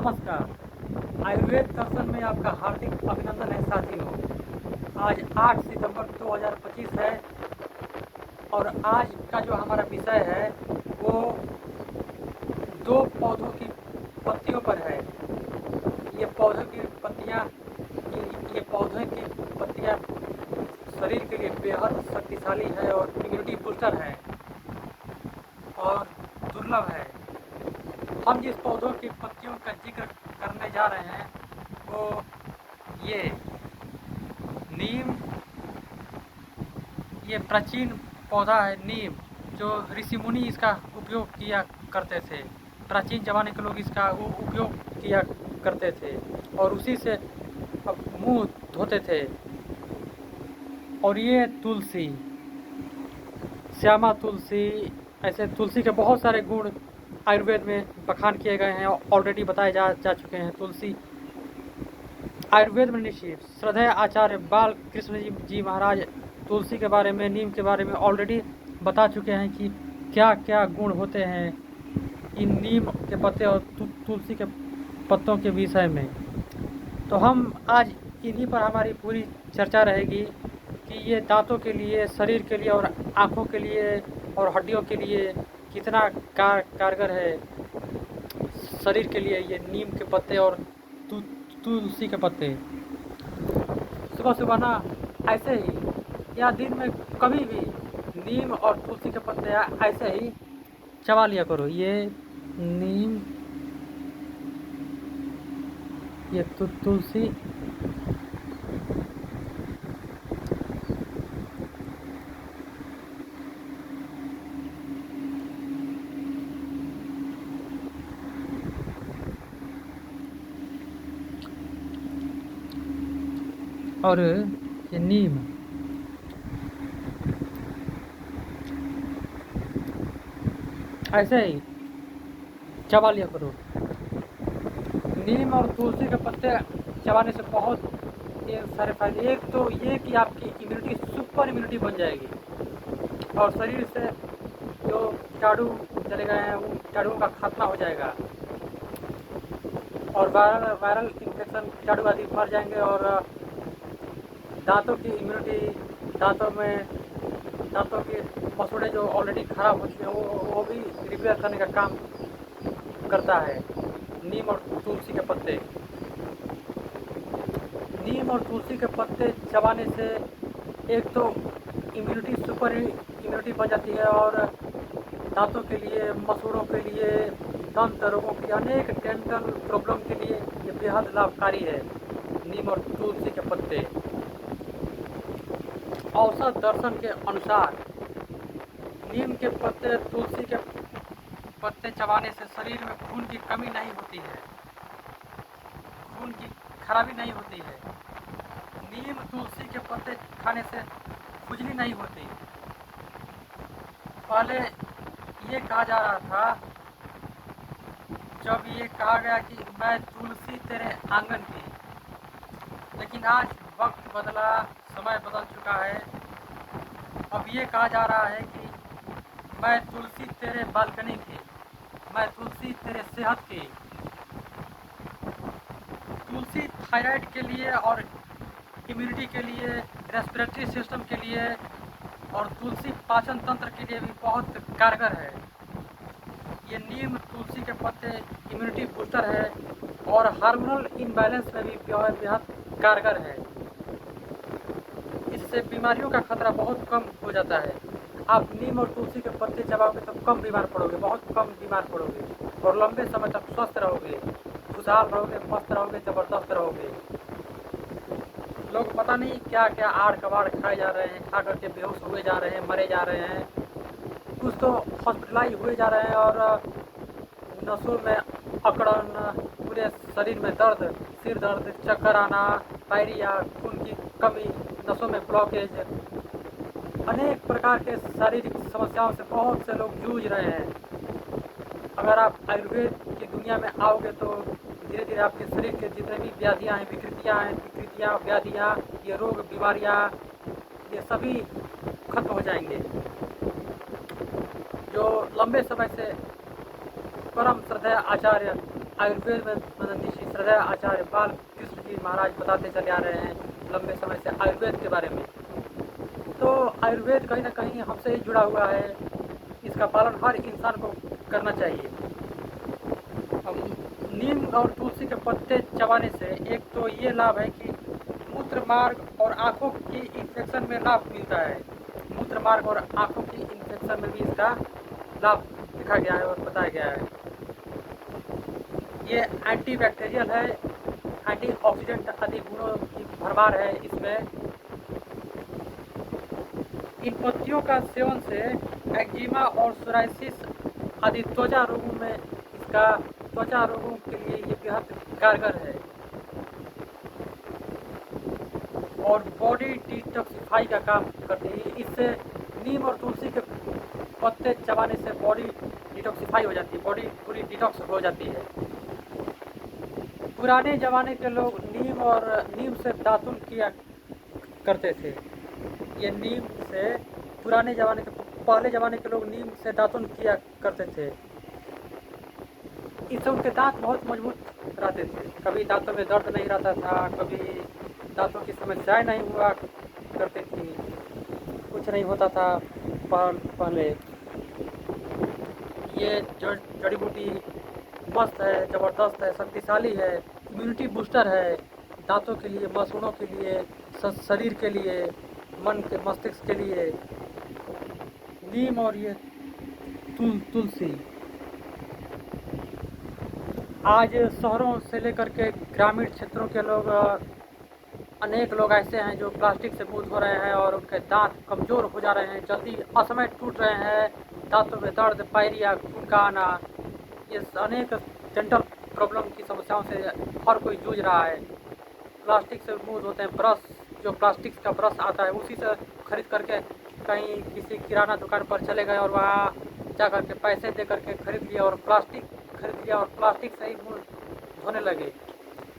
नमस्कार। आयुर्वेद दर्शन में आपका हार्दिक अभिनंदन है साथियों। आज 8 सितंबर 2025 है और आज का जो हमारा विषय है वो दो पौधों की पत्तियों पर है। ये पौधों की पत्तियाँ ये पौधों की पत्तियाँ शरीर के लिए बेहद शक्तिशाली है और इम्यूनिटी बूस्टर है और दुर्लभ है। हम जिस पौधों की पत्तियों का जिक्र करने जा रहे हैं वो ये नीम, ये प्राचीन पौधा है नीम, जो ऋषि मुनि इसका उपयोग किया करते थे। प्राचीन ज़माने के लोग इसका उपयोग किया करते थे और उसी से मुंह धोते थे। और ये तुलसी, श्यामा तुलसी, ऐसे तुलसी के बहुत सारे गुण आयुर्वेद में बखान किए गए हैं, ऑलरेडी बताए जा चुके हैं। तुलसी आयुर्वेद में ऋषि श्रद्धेय आचार्य बाल कृष्ण जी महाराज तुलसी के बारे में, नीम के बारे में ऑलरेडी बता चुके हैं कि क्या क्या गुण होते हैं इन नीम के पत्ते और तुलसी के पत्तों के विषय में। तो हम आज इन्हीं पर हमारी पूरी चर्चा रहेगी कि ये दांतों के लिए, शरीर के लिए और आँखों के लिए और हड्डियों के लिए कितना कारगर है। शरीर के लिए ये नीम के पत्ते और तुलसी के पत्ते सुबह सुबह ना ऐसे ही या दिन में कभी भी नीम और तुलसी के पत्ते ऐसे ही चबा लिया करो। ये नीम, ये तुलसी, और ये नीम ऐसे ही चबा लिया करो। नीम और तुलसी के पत्ते चबाने से बहुत सारे फायदे। एक तो ये कि आपकी इम्यूनिटी सुपर इम्यूनिटी बन जाएगी और शरीर से जो कीटाणु चले गए हैं उन कीटाणुओं का खात्मा हो जाएगा और वायरल इन्फेक्शन कीटाणु आदि मर जाएंगे और दांतों की इम्यूनिटी, दांतों के मसूड़े जो ऑलरेडी खराब हो चुके हैं वो भी रिपेयर करने का काम करता है नीम और तुलसी के पत्ते। नीम और तुलसी के पत्ते चबाने से एक तो सुपर इम्यूनिटी बन जाती है और दांतों के लिए, मसूड़ों के लिए, दंत रोगों के लिए, अनेक डेंटल प्रॉब्लम के लिए ये बेहद लाभकारी है नीम और तुलसी के पत्ते। औसत दर्शन के अनुसार नीम के पत्ते, तुलसी के पत्ते चबाने से शरीर में खून की कमी नहीं होती है, खून की खराबी नहीं होती है। नीम तुलसी के पत्ते खाने से खुजली नहीं होती। पहले ये कहा जा रहा था, जब ये कहा गया कि मैं तुलसी तेरे आंगन की, लेकिन आज वक्त बदला, समय बदल चुका है। अब ये कहा जा रहा है कि मैं तुलसी तेरे बालकनी की, मैं तुलसी तेरे सेहत की। तुलसी थायराइड के लिए और इम्यूनिटी के लिए, रेस्पिरेटरी सिस्टम के लिए और तुलसी पाचन तंत्र के लिए भी बहुत कारगर है। ये नीम तुलसी के पत्ते इम्यूनिटी बूस्टर है और हार्मोनल इम्बैलेंस में भी बेहद कारगर है। इससे बीमारियों का खतरा बहुत कम हो जाता है। आप नीम और तुलसी के पत्ते चबाओगे तो कम बीमार पड़ोगे, बहुत कम बीमार पड़ोगे और लंबे समय तक स्वस्थ रहोगे, खुशहाल रहोगे, मस्त रहोगे, ज़बरदस्त रहोगे। लोग पता नहीं क्या क्या आड़ कबाड़ खाए जा रहे हैं, खा करके बेहोश हुए जा रहे हैं, मरे जा रहे हैं, कुछ तो हॉस्पिटलाइज हुए जा रहे हैं और नसों में अकड़न, पूरे शरीर में दर्द, सिर दर्द, चक्कर आना, डायरिया, खून की कमी, नसों में ब्लॉकेज, अनेक प्रकार के शारीरिक समस्याओं से बहुत से लोग जूझ रहे हैं। अगर आप आयुर्वेद की दुनिया में आओगे तो धीरे धीरे आपके शरीर के जितने भी व्याधियाँ हैं, विकृतियाँ, व्याधियाँ, ये रोग, बीमारियाँ, ये सभी खत्म हो जाएंगे। जो लंबे समय से परम श्रद्धेय आचार्य आयुर्वेद में ऋषि श्रद्धेय आचार्य बाल कृष्ण जी महाराज बताते चले आ रहे हैं लंबे समय से आयुर्वेद के बारे में। तो आयुर्वेद कहीं ना कहीं हमसे ही जुड़ा हुआ है, इसका पालन हर इंसान को करना चाहिए। नीम और तुलसी के पत्ते चबाने से एक तो ये लाभ है कि मूत्र मार्ग और आँखों की इन्फेक्शन में लाभ मिलता है। मूत्र मार्ग और आँखों की इन्फेक्शन में भी इसका लाभ दिखा गया है और बताया गया है। ये एंटीबैक्टीरियल है, एंटीऑक्सीडेंट आदि गुणों की भरमार है इसमें। इन पत्तियों का सेवन से एक्जिमा और सोराइसिस आदि त्वचा रोगों में इसका त्वचा रोगों के लिए ये बेहद कारगर है। और बॉडी डिटॉक्सिफाई का काम करती है। इससे नीम और तुलसी के पत्ते चबाने से बॉडी डिटॉक्सिफाई हो जाती है, बॉडी पूरी डिटॉक्स हो जाती है। पुराने ज़माने के लोग नीम से दातुन किया करते थे। ये नीम से पहले ज़माने के लोग नीम से दातुन किया करते थे। इससे उनके दांत बहुत मजबूत रहते थे, कभी दांतों में दर्द नहीं रहता था, कभी दांतों की समस्याएं नहीं हुआ करती थी, कुछ नहीं होता था पहले। ये जड़ी बूटी मस्त है, ज़बरदस्त है, शक्तिशाली है, इम्यूनिटी बूस्टर है, दांतों के लिए, मसूड़ों के लिए, शरीर के लिए, मन के मस्तिष्क के लिए। नीम और ये तुलसी आज शहरों से लेकर के ग्रामीण क्षेत्रों के लोग, अनेक लोग ऐसे हैं जो प्लास्टिक से मूत हो रहे हैं और उनके दांत कमज़ोर हो जा रहे हैं, जल्दी असमय टूट रहे हैं, दांतों में दर्द, पायरिया, खून का आना, ये अनेक डेंटल प्रॉब्लम की समस्याओं से हर कोई जूझ रहा है। प्लास्टिक से मूत होते हैं, ब्रश जो प्लास्टिक का ब्रश आता है उसी से खरीद करके कहीं किसी किराना दुकान पर चले गए और वहाँ जा कर के पैसे दे करके खरीद लिया और प्लास्टिक से ही मुँह धोने लगे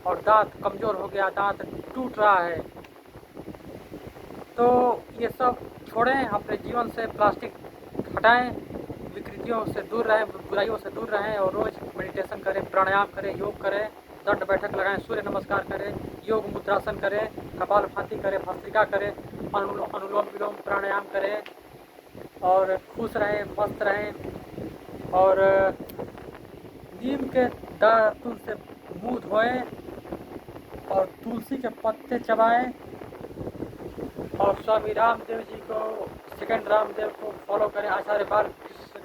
और दांत कमज़ोर हो गया, दांत टूट रहा है। तो ये सब छोड़ें, अपने जीवन से प्लास्टिक हटाएं, विकृतियों से दूर रहें, बुराइयों से दूर रहें और रोज़ मेडिटेशन करें, प्राणायाम करें, योग करें, दंड बैठक लगाएं, सूर्य नमस्कार करें, योग मुद्रासन करें, कपालभाति करें, भस्त्रिका करें, अनुलोम विलोम प्राणायाम करें और खुश रहें, मस्त रहें। और नीम के दातुन से मुँह धोएं और तुलसी के पत्ते चबाएं और स्वामी रामदेव जी को, सेकंड रामदेव को फॉलो करें, आचार्य बाल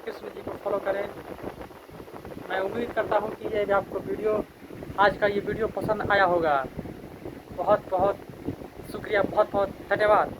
कृष्ण जी को फॉलो करें। मैं उम्मीद करता हूँ कि ये आपको आज का ये वीडियो पसंद आया होगा। बहुत बहुत शुक्रिया, बहुत बहुत धन्यवाद।